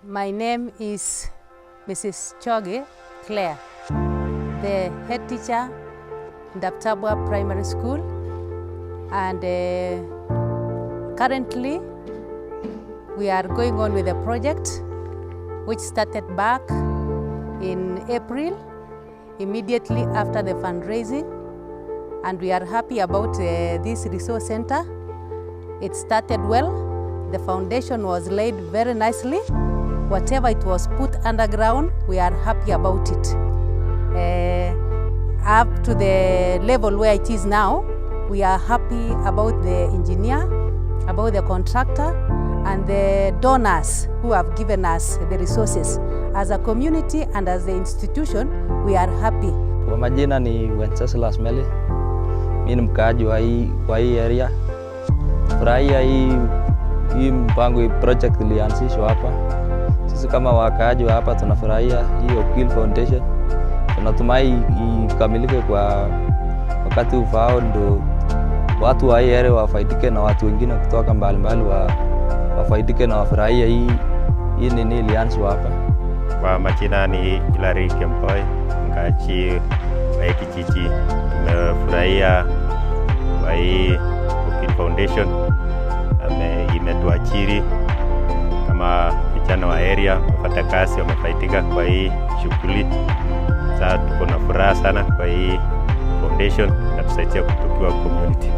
My name is Mrs. Choge, Claire, the head teacher Ndaptabwa Primary School, and currently we are going on with a project which started back in April, immediately after the fundraising, and we are happy about this resource center. It started well. The foundation was laid very nicely. Whatever it was put underground, we are happy about it. Up to the level where it is now, we are happy about the engineer, about the contractor, and the donors who have given us the resources. As a community and as the institution, we are happy. Kwa majina ni Wenceslas Meli. Mimi ni mkaaji wa hii area. Furahia hii mpango, hii project ilianzishwa hapa. Sisi kama wakaaji wa hapa tunafurahia hii Oakville Foundation. Tunatumai ikamilike kwa wakati ufaao, ndo watu wa hii area wafaidike na watu wengine kutoka mbalimbali wafaidike na wafurahia hii nini ilianzishwa hapa. Kwa majina ni Claire Choge, mkaaji wa kijiji. Tumefurahia kwa hii Oakville Foundation. Imetuajiri kama vijana wa area, wapata kazi, wamefaidika kwa hii shughuli. Sasa tuko na furaha sana kwa hii foundation na tusaidia kutukiwa community.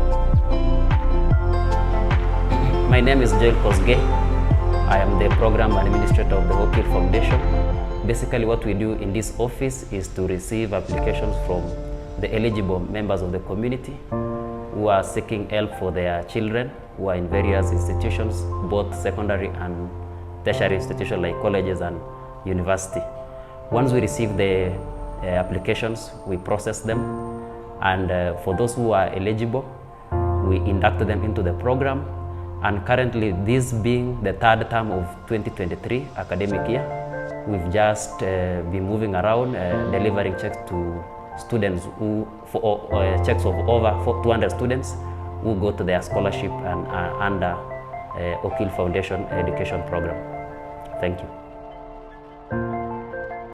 My name is Teacher of St.Patrick Ndaptabwa. I am the program administrator of the Oakville Foundation. Basically what we do in this office is to receive applications from the eligible members of the community who are seeking help for their children who are in various institutions, both secondary and tertiary institutions like colleges and university. Once we receive the applications, we process them, and for those who are eligible, we induct them into the program. And currently, this being the third term of 2023 academic year, we've just been moving around delivering checks to students checks of over 200 students who go to their scholarship and under Oakville Foundation education program. Thank you.